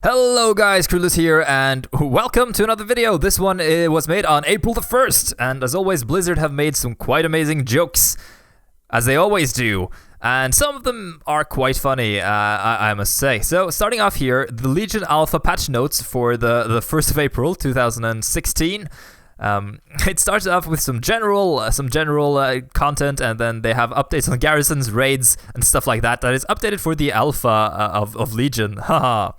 Hello guys, Krulus here, and welcome to another video. This one was made on April the 1st, and as always, Blizzard have made some quite amazing jokes, as they always do, and some of them are quite funny, I must say. So, starting off here, the Legion Alpha patch notes for the 1st of April 2016. It starts off with some general content, and then they have updates on garrisons, raids, and stuff like that. That is updated for the alpha of Legion. Haha.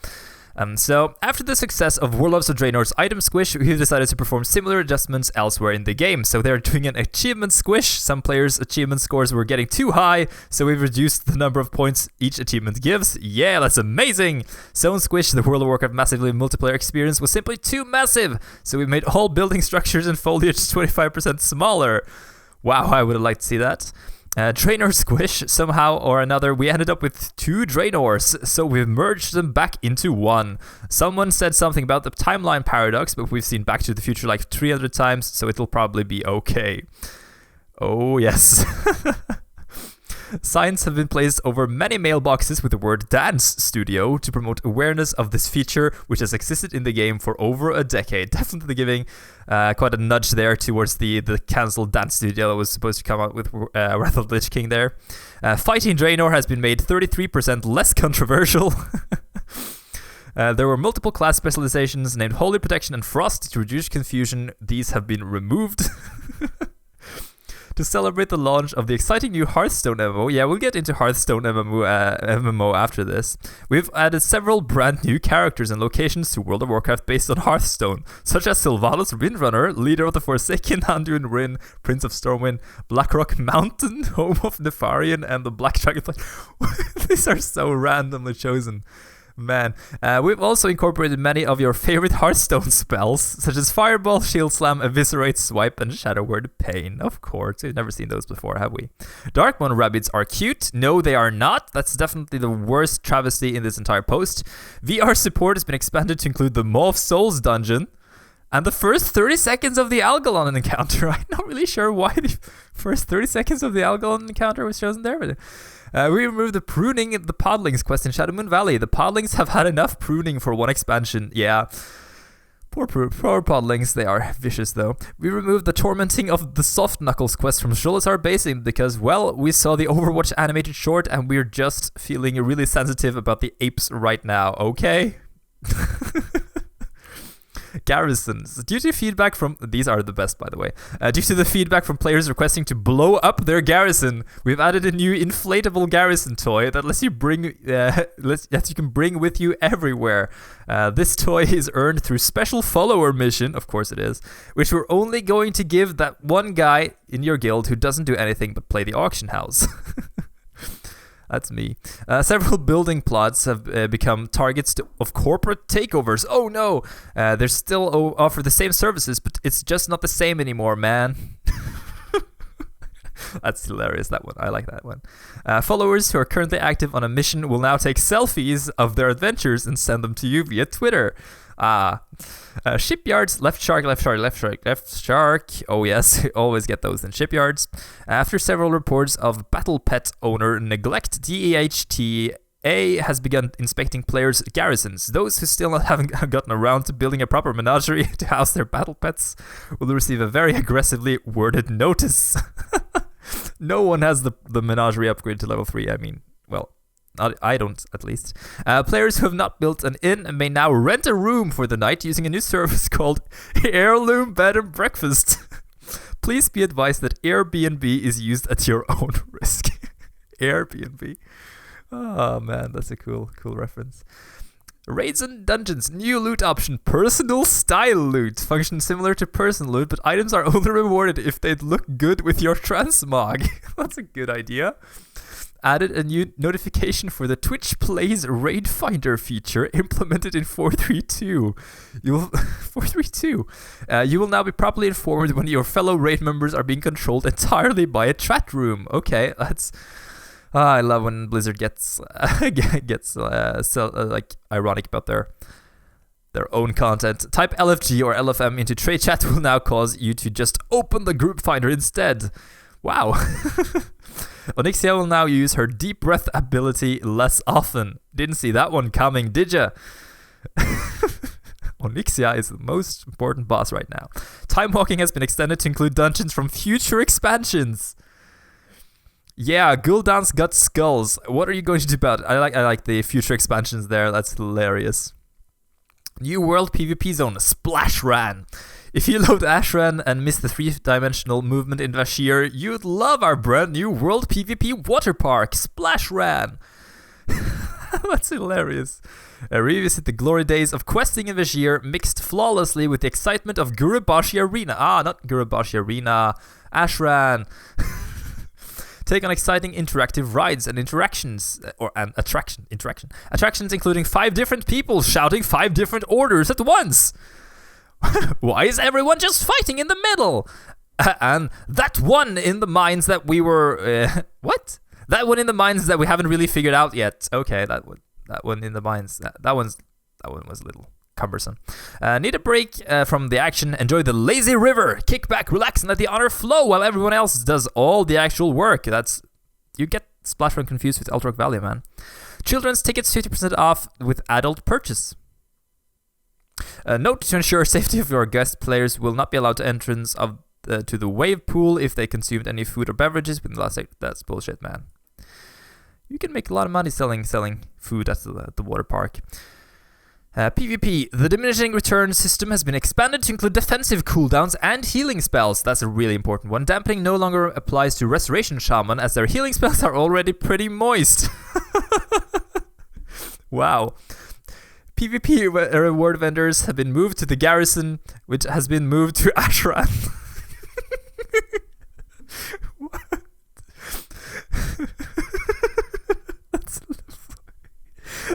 So, after the success of Warlords of Draenor's item squish, we've decided to perform similar adjustments elsewhere in the game. So they're doing an achievement squish. Some players' achievement scores were getting too high, so we've reduced the number of points each achievement gives. Yeah, that's amazing! Zone squish, the World of Warcraft massively multiplayer experience, was simply too massive, so we made all building structures and foliage 25% smaller. Wow, I would have liked to see that. Draenor squish, somehow or another, we ended up with 2 Draenors, so we've merged them back into one. Someone said something about the timeline paradox, but we've seen Back to the Future like 300 times, so it'll probably be okay. Oh, yes. Signs have been placed over many mailboxes with the word Dance Studio to promote awareness of this feature, which has existed in the game for over a decade. Definitely giving quite a nudge there towards the cancelled Dance Studio that was supposed to come out with Wrath of the Lich King there. Fighting Draenor has been made 33% less controversial. There were multiple class specializations named Holy Protection and Frost to reduce confusion. These have been removed. To celebrate the launch of the exciting new Hearthstone MMO. Yeah, we'll get into Hearthstone MMO after this. We've added several brand new characters and locations to World of Warcraft based on Hearthstone, such as Sylvanas Windrunner, leader of the Forsaken, Anduin Wrynn, Prince of Stormwind, Blackrock Mountain, home of Nefarian, and the Black Dragonfly. These are so randomly chosen. Man, we've also incorporated many of your favorite Hearthstone spells, such as Fireball, Shield Slam, Eviscerate, Swipe, and Shadow Word Pain. Of course, we've never seen those before, have we? Darkmoon rabbits are cute. No, they are not. That's definitely the worst travesty in this entire post. VR support has been expanded to include the Maw of Souls dungeon and the first 30 seconds of the Algalon encounter. I'm not really sure why the first 30 seconds of the Algalon encounter was chosen there, but we removed the pruning the podlings quest in Shadowmoon Valley. The podlings have had enough pruning for one expansion. Yeah. Poor podlings. They are vicious, though. We removed the tormenting of the Soft Knuckles quest from Sholazar Basin because, well, we saw the Overwatch animated short and we're just feeling really sensitive about the apes right now, okay? Garrisons. Due to feedback from... These are the best, by the way. Due to the feedback from players requesting to blow up their garrison, we've added a new inflatable garrison toy that lets you that you can bring with you everywhere. This toy is earned through special follower mission, of course it is, which we're only going to give that one guy in your guild who doesn't do anything but play the auction house. That's me. Several building plots have become targets of corporate takeovers. Oh no! They still offer the same services, but it's just not the same anymore, man. That's hilarious, that one. I like that one. Followers who are currently active on a mission will now take selfies of their adventures and send them to you via Twitter. Shipyards, left shark. Oh yes, always get those in shipyards. After several reports of battle pet owner neglect, DEHTA has begun inspecting players' garrisons. Those who still haven't gotten around to building a proper menagerie to house their battle pets will receive a very aggressively worded notice. No one has the menagerie upgrade to level 3, I mean, well, I don't, at least. Players who have not built an inn may now rent a room for the night using a new service called Heirloom Bed and Breakfast. Please be advised that Airbnb is used at your own risk. Airbnb. Oh man, that's a cool reference. Raids and dungeons, new loot option, personal style loot. Function similar to personal loot, but items are only rewarded if they look good with your transmog. That's a good idea. Added a new notification for the Twitch Plays Raid Finder feature implemented in 4.3.2. 4.3.2. You will now be properly informed when your fellow raid members are being controlled entirely by a chat room. Okay, that's... I love when Blizzard gets ironic about their own content. Type LFG or LFM into trade chat will now cause you to just open the group finder instead. Wow. Onyxia will now use her deep breath ability less often. Didn't see that one coming, did ya? Onyxia is the most important boss right now. Time walking has been extended to include dungeons from future expansions. Yeah, Gul'dan's got skulls. What are you going to do about it? I like the future expansions there. That's hilarious. New world PvP zone, Splash Ran. If you loved Ashran and missed the 3-dimensional movement in Vashir, you'd love our brand new world PvP water park, Splash Ran. That's hilarious. Revisit the glory days of questing in Vashir, mixed flawlessly with the excitement of Gurubashi Arena. Not Gurubashi Arena, Ashran. Take on exciting interactive rides and interactions, attractions including 5 different people shouting 5 different orders at once. Why is everyone just fighting in the middle? And that one in the mines that we were... what? That one in the mines that we haven't really figured out yet. Okay, that one in the mines. That one was a little cumbersome. Need a break from the action. Enjoy the lazy river. Kick back, relax, and let the honor flow while everyone else does all the actual work. You get Splash Run confused with Ultra Valley, man. Children's tickets 50% off with adult purchase. Note to ensure safety of your guest players will not be allowed to entrance to the wave pool if they consumed any food or beverages within the last 8. That's bullshit, man. You can make a lot of money selling food at the water park. PvP. The diminishing return system has been expanded to include defensive cooldowns and healing spells. That's a really important one. Dampening no longer applies to Restoration Shaman as their healing spells are already pretty moist. Wow. PvP reward vendors have been moved to the garrison, which has been moved to Ashran. What?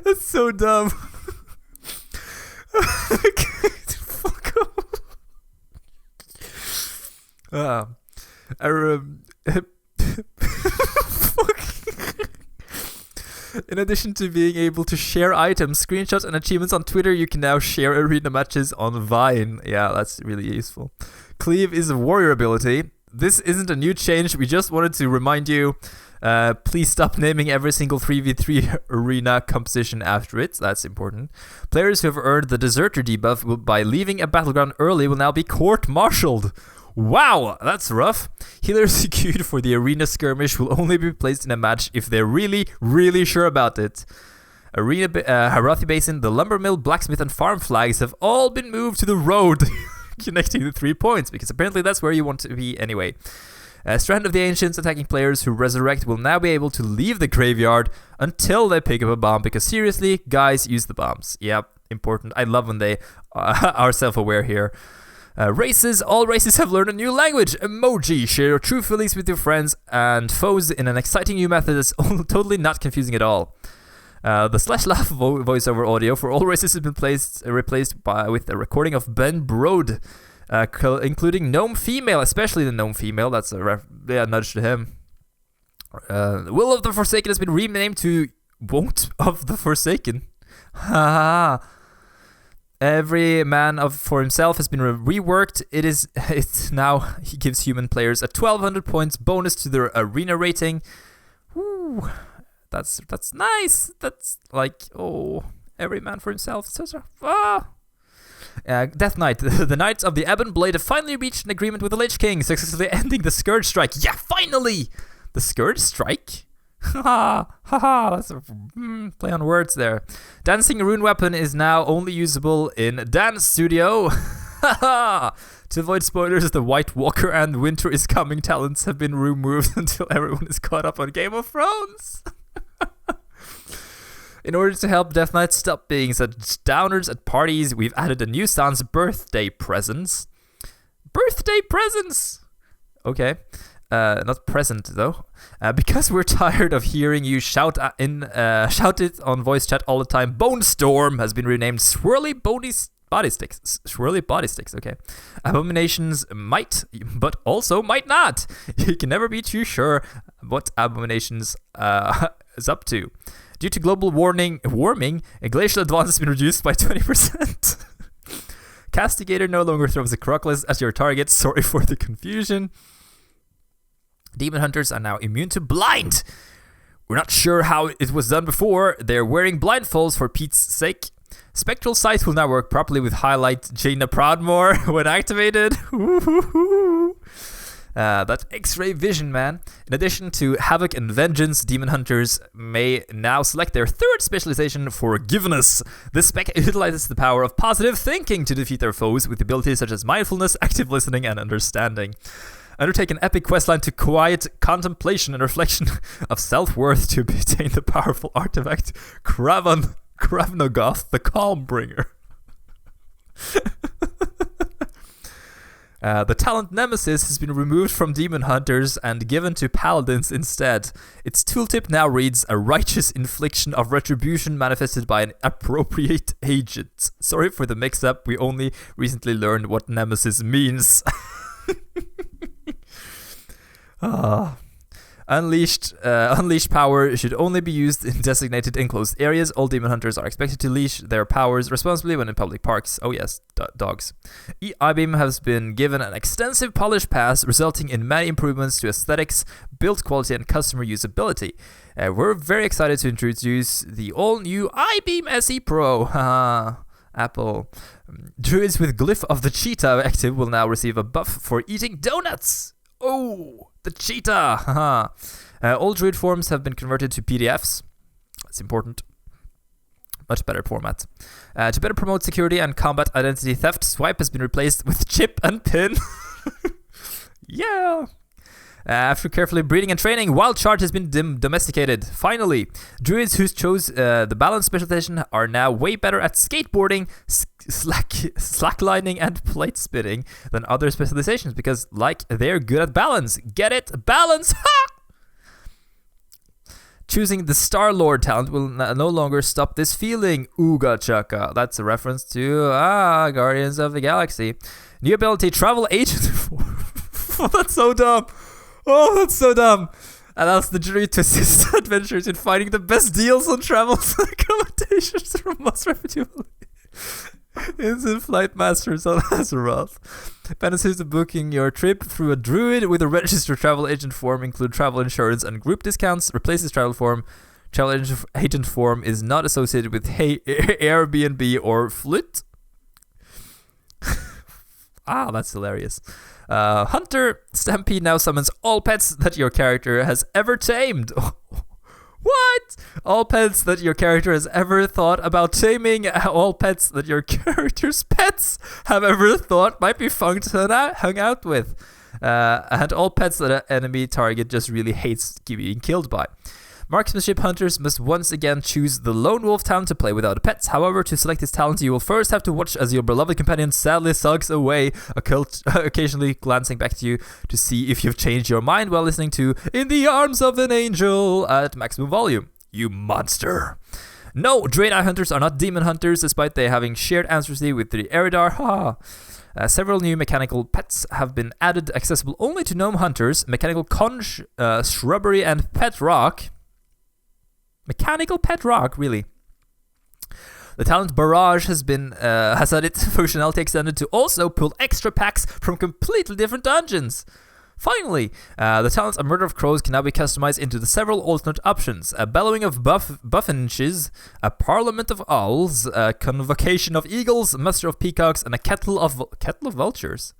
That's so dumb. Fuck off. In addition to being able to share items, screenshots, and achievements on Twitter, you can now share arena matches on Vine. Yeah, that's really useful. Cleave is a warrior ability. This isn't a new change. We just wanted to remind you. Please stop naming every single 3v3 arena composition after it. That's important. Players who have earned the Deserter debuff by leaving a battleground early will now be court-martialed. Wow, that's rough. Healers queued for the arena skirmish will only be placed in a match if they're really, really sure about it. Harathi Basin, the Lumber Mill, Blacksmith, and Farm flags have all been moved to the road connecting the 3 points, because apparently that's where you want to be anyway. Strand of the Ancients attacking players who resurrect will now be able to leave the graveyard until they pick up a bomb, because seriously, guys, use the bombs. Yep, important. I love when they are self-aware here. Races. All races have learned a new language, emoji. Share your true feelings with your friends and foes in an exciting new method that's totally not confusing at all. The /laugh voiceover audio for all races has been replaced with a recording of Ben Brode, including Gnome Female, especially the Gnome Female. That's a nudge to him. Will of the Forsaken has been renamed to Won't of the Forsaken. Every man for himself has been reworked. It's now he gives human players a 1200 points bonus to their arena rating. Woo. That's nice. That's like, oh, every man for himself. Death Knight. The Knights of the Ebon Blade have finally reached an agreement with the Lich King, successfully ending the Scourge Strike. Yeah, finally! The Scourge Strike? That's a play on words there. Dancing Rune Weapon is now only usable in Dance Studio. To avoid spoilers, the White Walker and Winter is Coming talents have been removed until everyone is caught up on Game of Thrones. In order to help Death Knight stop being such downers at parties, we've added a new stance, Birthday Presents. Birthday Presents! Okay. Not present, though. Because we're tired of hearing you shout it on voice chat all the time, Bone Storm has been renamed Swirly Body Sticks. Swirly Body Sticks, okay. Abominations might, but also might not. You can never be too sure what Abominations is up to. Due to global warming, a glacial advance has been reduced by 20%. Castigator no longer throws a Crockless at your target. Sorry for the confusion. Demon Hunters are now immune to blind. We're not sure how it was done before. They're wearing blindfolds for Pete's sake. Spectral Sight will now work properly with Highlight Jaina Prodmore when activated. That's X-ray vision, man. In addition to Havoc and Vengeance, Demon Hunters may now select their third specialization, Forgiveness. This spec utilizes the power of positive thinking to defeat their foes with abilities such as mindfulness, active listening, and understanding. Undertake an epic questline to quiet contemplation and reflection of self-worth to obtain the powerful artifact Kravnogoth, the Calmbringer. The talent Nemesis has been removed from Demon Hunters and given to Paladins instead. Its tooltip now reads, a righteous infliction of retribution manifested by an appropriate agent. Sorry for the mix-up, we only recently learned what Nemesis means. Unleashed power should only be used in designated enclosed areas. All Demon Hunters are expected to leash their powers responsibly when in public parks. Oh yes, dogs. I-Beam has been given an extensive polish pass, resulting in many improvements to aesthetics, build quality, and customer usability. We're very excited to introduce the all-new I-Beam SE Pro. Apple. Druids with Glyph of the Cheetah active will now receive a buff for eating donuts. Oh, the cheetah! All druid forms have been converted to PDFs. That's important. Much better format. To better promote security and combat identity theft, Swipe has been replaced with Chip and Pin. Yeah! After carefully breeding and training, Wild Charge has been domesticated. Finally, druids who chose the balance specialization are now way better at skateboarding, slacklining, and plate spinning than other specializations because, they're good at balance. Get it? Balance! Ha! Choosing the Star-Lord talent will no longer stop this feeling. Ooga chaka. That's a reference to Guardians of the Galaxy. New ability, Travel Agent. That's so dumb. Oh, that's so dumb. Allows the jury to assist adventurers in finding the best deals on travel accommodations from most reputable Instant Flight Masters on Azeroth. Benefits of booking your trip through a druid with a registered travel agent form include travel insurance and group discounts. Replaces travel form. Travel agent form is not associated with Airbnb or Flit. That's hilarious. Hunter Stampede now summons all pets that your character has ever tamed. What? All pets that your character has ever thought about taming. All pets that your character's pets have ever thought might be fun to hang out with. And all pets that an enemy target just really hates being killed by. Marksmanship hunters must once again choose the Lone Wolf talent to play without pets. However, to select this talent, you will first have to watch as your beloved companion sadly sulks away, occasionally glancing back to you to see if you've changed your mind while listening to In the Arms of an Angel at maximum volume. You monster! No, Draenei hunters are not demon hunters, despite they having shared ancestry with the Eridar. Several new mechanical pets have been added, accessible only to gnome hunters. Mechanical conch, shrubbery, and pet rock. Mechanical pet rock, really. The talent Barrage has had its functionality extended to also pull extra packs from completely different dungeons. Finally, the talent A Murder of Crows can now be customized into the several alternate options. A Bellowing of Buffinches, a Parliament of Owls, a Convocation of Eagles, a Muster of Peacocks, and a Kettle of Vultures.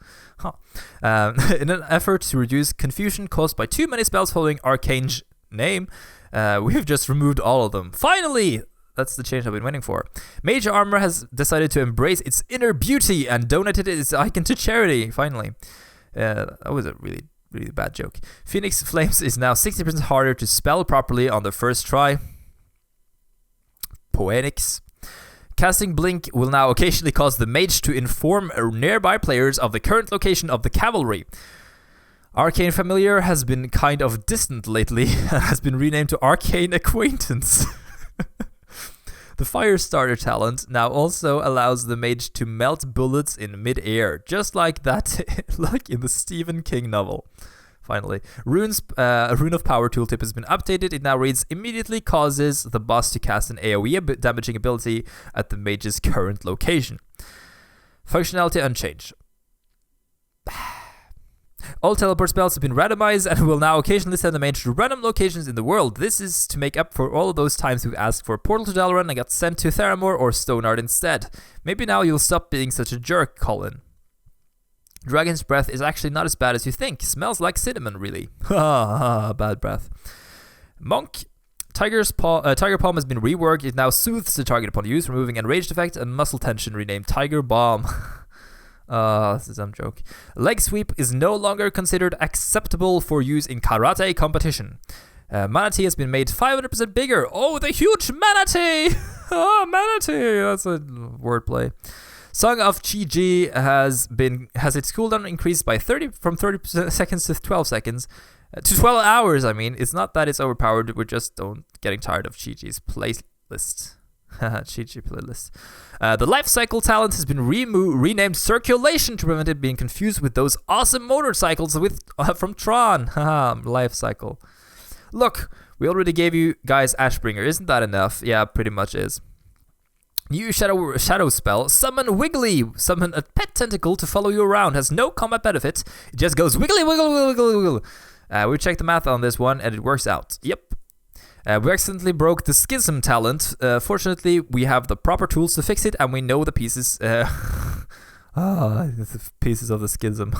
In an effort to reduce confusion caused by too many spells following Arcane's name, we've just removed all of them. Finally! That's the change I've been waiting for. Mage Armor has decided to embrace its inner beauty and donated its icon to charity. Finally. That was a really, really bad joke. Phoenix Flames is now 60% harder to spell properly on the first try. Poetics. Casting Blink will now occasionally cause the mage to inform nearby players of the current location of the cavalry. Arcane Familiar has been kind of distant lately and has been renamed to Arcane Acquaintance. The Firestarter talent now also allows the mage to melt bullets in mid-air, just like that, like in the Stephen King novel. Finally, Rune of Power tooltip has been updated. It now reads, immediately causes the boss to cast an AoE damaging ability at the mage's current location. Functionality unchanged. All teleport spells have been randomized and will now occasionally send a mage to random locations in the world. This is to make up for all of those times we've asked for a portal to Dalaran and got sent to Theramore or Stonard instead. Maybe now you'll stop being such a jerk, Colin. Dragon's breath is actually not as bad as you think. Smells like cinnamon, really. Bad breath. Monk. Tiger Palm has been reworked. It now soothes the target upon use, removing enraged effect and muscle tension, renamed Tiger Balm. This is a dumb joke. Leg sweep is no longer considered acceptable for use in karate competition. Manatee has been made 500% bigger. Oh, the huge manatee! Oh, manatee! That's a wordplay. Song of Chi-Ji has its cooldown increased by 30 seconds to 12 seconds. To 12 hours, I mean. It's not that it's overpowered, we're just getting tired of Chi-Ji's playlist. Chi-Ji playlist. The life cycle talent has been renamed Circulation to prevent it being confused with those awesome motorcycles from Tron. Life cycle. Look, we already gave you guys Ashbringer. Isn't that enough? Yeah, pretty much is. New shadow spell. Summon Wiggly. Summon a pet tentacle to follow you around. Has no combat benefit. It just goes wiggly, wiggle, wiggle, wiggle. We checked the math on this one, and it works out. Yep. We accidentally broke the Schism talent. Fortunately, we have the proper tools to fix it, and we know the pieces. The pieces of the Schism.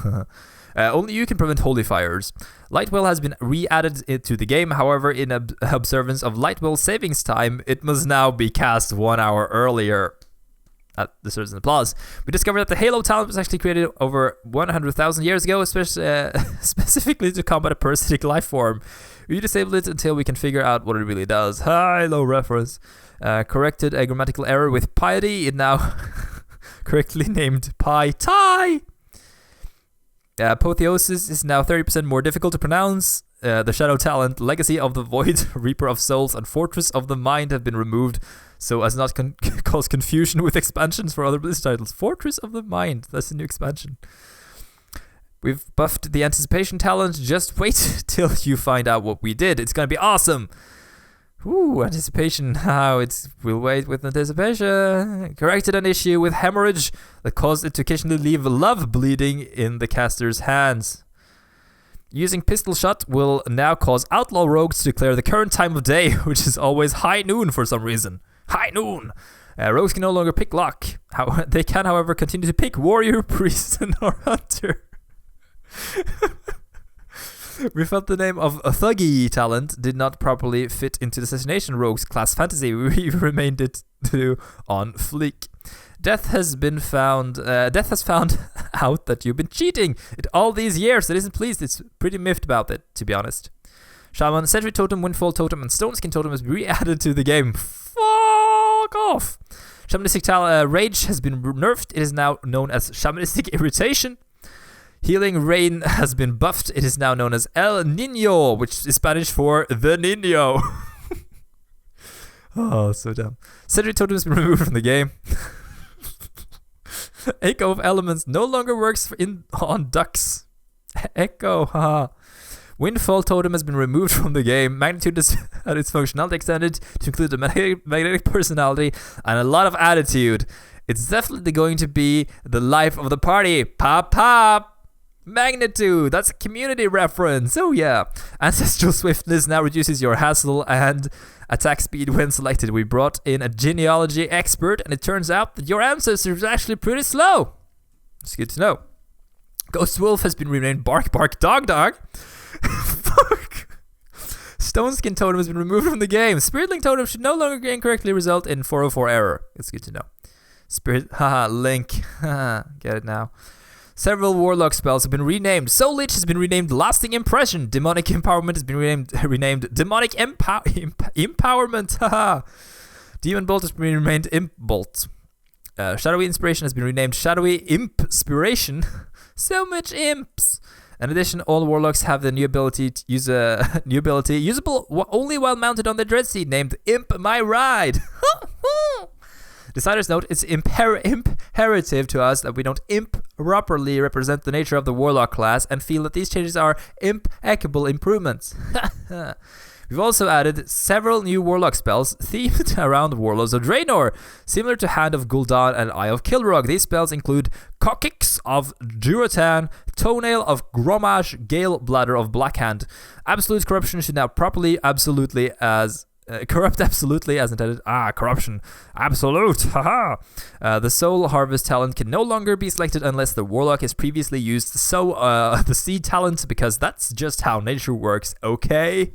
Only you can prevent holy fires. Lightwell has been re-added to the game. However, in observance of Lightwell's savings time, it must now be cast 1 hour earlier. That deserves an applause. We discovered that the Halo talent was actually created over 100,000 years ago, specifically to combat a parasitic life form. We disabled it until we can figure out what it really does. Halo reference. Corrected a grammatical error with piety. It now correctly named Pi Tai. Apotheosis is now 30% more difficult to pronounce. The Shadow talent, Legacy of the Void, Reaper of Souls, and Fortress of the Mind have been removed so as not cause confusion with expansions for other Blizzard titles. Fortress of the Mind, that's a new expansion. We've buffed the Anticipation talent. Just wait till you find out what we did. It's gonna be awesome. Ooh, Anticipation. We'll wait with Anticipation. Corrected an issue with Hemorrhage that caused it to occasionally leave love bleeding in the caster's hands. Using Pistol Shot will now cause Outlaw Rogues to declare the current time of day, which is always high noon for some reason. High noon! Rogues can no longer pick Luck. They can, however, continue to pick Warrior, Priest, or Hunter. We felt the name of a Thuggy talent did not properly fit into the Assassination Rogues class fantasy. We remained it to on fleek. Death has found out that you've been cheating all these years. It isn't pleased. It's pretty miffed about it, to be honest. Shaman, Sentry Totem, Windfall Totem, and Stone Skin Totem has been re-added to the game. Fuck off! Shamanistic Rage has been nerfed. It is now known as Shamanistic Irritation. Healing Rain has been buffed. It is now known as El Niño, which is Spanish for the Niño. Oh, so dumb. Sentry Totem has been removed from the game. Echo of Elements no longer works on ducks. Echo, haha. Windfall Totem has been removed from the game. Magnitude has had its functionality extended to include a magnetic personality and a lot of attitude. It's definitely going to be the life of the party. Pop, pop. Magnitude, that's a community reference. Oh yeah. Ancestral Swiftness now reduces your hassle and attack speed when selected. We brought in a genealogy expert, and it turns out that your ancestors are actually pretty slow. It's good to know. Ghost Wolf has been renamed Bark Bark Dog Dog. Fuck. Stone Skin Totem has been removed from the game. Spiritling Totem should no longer incorrectly result in 404 error. It's good to know. Link. Get it now. Several Warlock spells have been renamed. Soul Lich has been renamed Lasting Impression. Demonic Empowerment has been renamed Demonic Empowerment. Haha. Demon Bolt has been renamed Imp Bolt. Shadowy Inspiration has been renamed Shadowy Imp-Spiration. So much imps. In addition, all Warlocks have the new ability to use usable only while mounted on the Dreadsteed, named Imp My Ride. Deciders note, it's imperative to us that we don't improperly represent the nature of the Warlock class and feel that these changes are impeccable improvements. We've also added several new Warlock spells themed around Warlords of Draenor, similar to Hand of Gul'dan and Eye of Kilrogg. These spells include Cockix of Durotan, Toenail of Grommash, Gale Bladder of Blackhand. Absolute Corruption should now corrupt absolutely as intended. Corruption. Absolute. Haha. The Soul Harvest talent can no longer be selected unless the Warlock has previously used the Seed talent, because that's just how nature works, okay?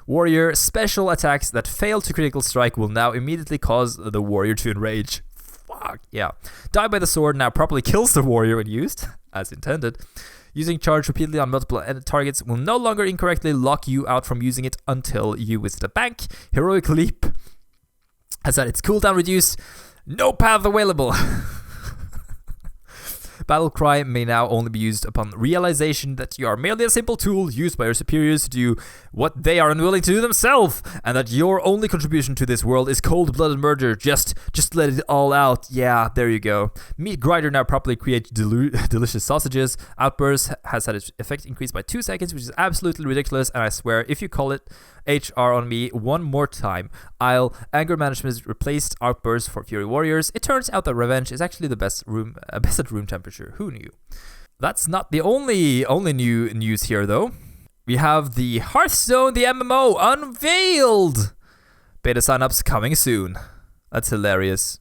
Warrior special attacks that fail to critical strike will now immediately cause the warrior to enrage. Fuck, yeah. Die by the Sword now properly kills the warrior when used, as intended. Using charge repeatedly on multiple targets will no longer incorrectly lock you out from using it until you visit a bank. Heroic Leap has had its cooldown reduced. No path available. Battle Cry may now only be used upon realization that you are merely a simple tool used by your superiors to do what they are unwilling to do themselves, and that your only contribution to this world is cold-blooded murder. Just let it all out. Yeah, there you go. Meat Grinder now properly creates delicious sausages. Outburst has had its effect increased by 2 seconds, which is absolutely ridiculous, and I swear, if you call it HR on me one more time, Anger Management has replaced Outburst for Fury Warriors. It turns out that Revenge is actually the best at room temperature. Who knew? That's not the only new news here, though. We have the Hearthstone, the MMO, unveiled! Beta signups coming soon. That's hilarious.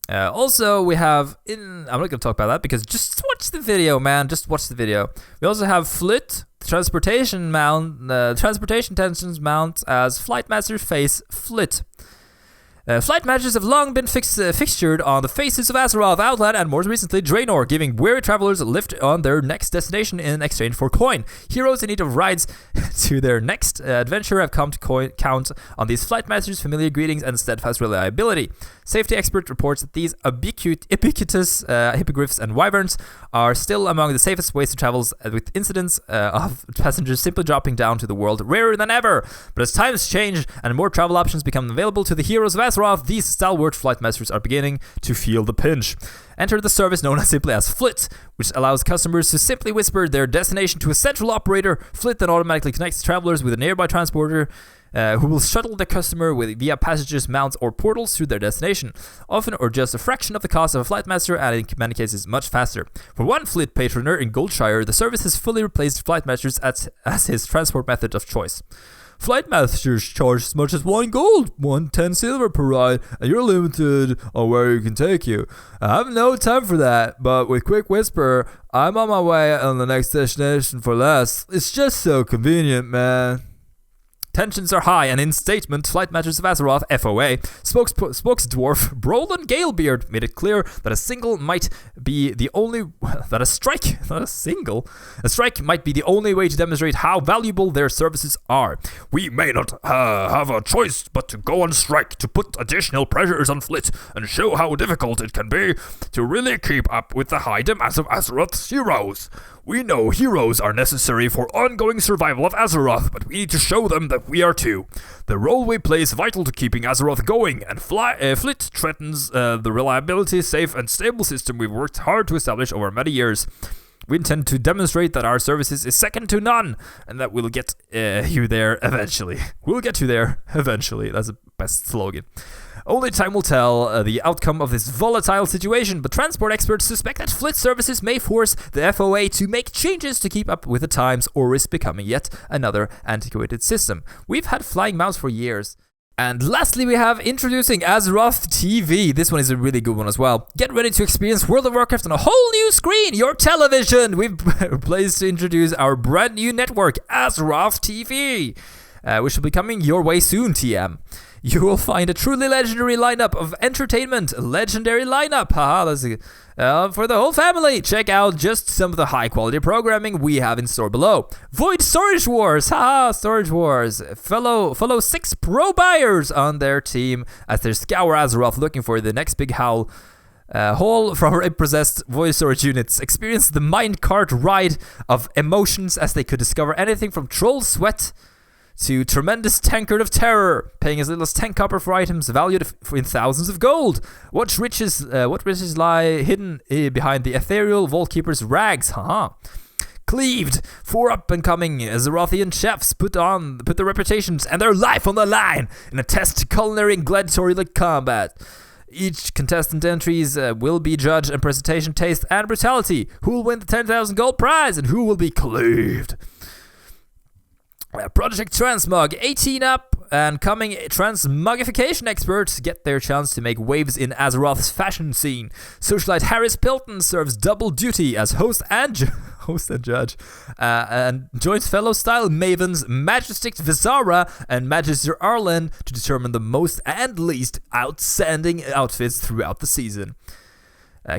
Also, we have... I'm not going to talk about that, because just watch the video, man. Just watch the video. We also have Flit, transportation tensions mount as Flight Masters face Flit. Flight matches have long been fixtured on the faces of Azeroth, Outland, and more recently Draenor, giving weary travelers a lift on their next destination in exchange for coin. Heroes in need of rides to their next adventure have come to count on these Flight Masters' familiar greetings and steadfast reliability. Safety expert reports that these ubiquitous hippogriffs and wyverns are still among the safest ways to travel, with incidents of passengers simply dropping down to the world rarer than ever. But as times change and more travel options become available to the heroes of Azeroth, these stalwart Flight Masters are beginning to feel the pinch. Enter the service known simply as Flit, which allows customers to simply whisper their destination to a central operator. Flit then automatically connects travelers with a nearby transporter, who will shuttle the customer via passages, mounts, or portals to their destination, often or just a fraction of the cost of a Flight Master, and in many cases much faster. For one Flit patroner in Goldshire, the service has fully replaced Flight Masters as his transport method of choice. Flight Masters charge as much as 1 gold, 110 silver per ride, and you're limited on where you can take you. I have no time for that, but with Quick Whisper, I'm on my way on the next destination for less. It's just so convenient, man. Tensions are high, and in statement, Flight Masters of Azeroth, FOA, spokesdwarf Brolin Galebeard made it clear that a strike might be the only way to demonstrate how valuable their services are. We may not have a choice but to go on strike to put additional pressures on Flit and show how difficult it can be to really keep up with the high demands of Azeroth's heroes. We know heroes are necessary for ongoing survival of Azeroth, but we need to show them that we are too. The role we play is vital to keeping Azeroth going, and Flit threatens the reliability, safe, and stable system we've worked hard to establish over many years. We intend to demonstrate that our services is second to none, and that we'll get you there eventually. We'll get you there eventually. That's the best slogan. Only time will tell the outcome of this volatile situation, but transport experts suspect that Flit services may force the FOA to make changes to keep up with the times or risk becoming yet another antiquated system. We've had flying mounts for years. And lastly, we have introducing Azeroth TV. This one is a really good one as well. Get ready to experience World of Warcraft on a whole new screen, your television. We've pleased to introduce our brand new network, Azeroth TV, which will be coming your way soon, TM. You will find a truly legendary lineup of entertainment. Legendary lineup. Haha, that's for the whole family. Check out just some of the high quality programming we have in store below. Void Storage Wars. Haha, Storage Wars. Follow 6 pro buyers on their team as they scour Azeroth looking for the next big haul from our possessed void storage units. Experience the minecart ride of emotions as they could discover anything from troll sweat to tremendous tankard of terror, paying as little as 10 copper for items valued in thousands of gold. What riches lie hidden behind the ethereal vault keeper's rags? Haha. cleaved. 4 up-and-coming Azerothian chefs put their reputations and their life on the line in a test to culinary and gladiatorial combat. Each contestant entries will be judged on presentation, taste, and brutality. Who will win the 10,000 gold prize and who will be cleaved? Project Transmog, 18 up and coming transmogification experts get their chance to make waves in Azeroth's fashion scene. Socialite Harris Pilton serves double duty as host and judge, and joins fellow style mavens Majestic Visara and Magister Arlen to determine the most and least outstanding outfits throughout the season.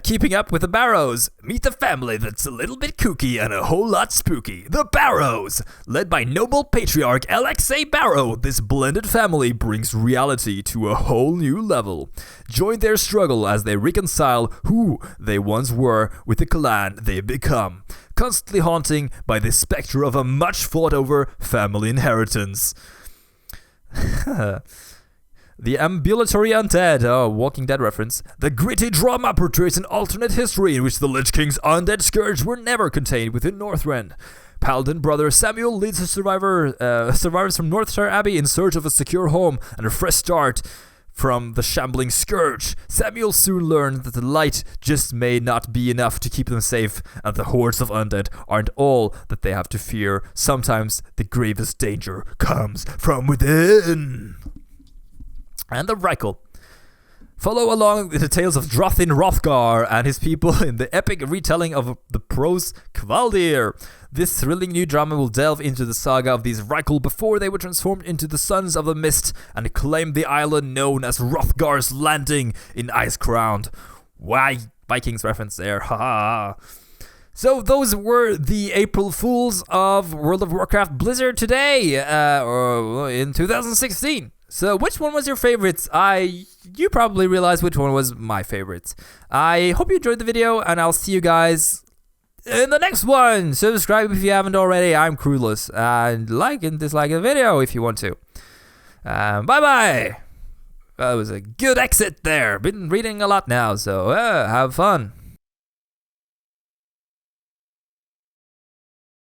Keeping up with the Barrows, meet the family that's a little bit kooky and a whole lot spooky. The Barrows! Led by noble patriarch Alexei Barrow, this blended family brings reality to a whole new level. Join their struggle as they reconcile who they once were with the clan they've become, constantly haunting by the specter of a much-fought-over family inheritance. The Ambulatory Undead, Walking Dead reference. The gritty drama portrays an alternate history in which the Lich King's undead scourge were never contained within Northrend. Paladin brother Samuel leads the survivors from Northshire Abbey in search of a secure home and a fresh start from the shambling scourge. Samuel soon learned that the light just may not be enough to keep them safe, and the hordes of undead aren't all that they have to fear. Sometimes the gravest danger comes from within. And the Reichel. Follow along the tales of Drothin Hrothgar and his people in the epic retelling of the prose Kvaldir. This thrilling new drama will delve into the saga of these Reichel before they were transformed into the Sons of the Mist and claimed the island known as Hrothgar's Landing in Icecrown. Why, Vikings reference there, haha. So those were the April Fools of World of Warcraft Blizzard today, in 2016. So which one was your favorites? You probably realized which one was my favorites. I hope you enjoyed the video, and I'll see you guys in the next one. Subscribe if you haven't already. I'm Crewless, and like and dislike the video if you want to. Bye-bye. That was a good exit there. Been reading a lot now, so have fun.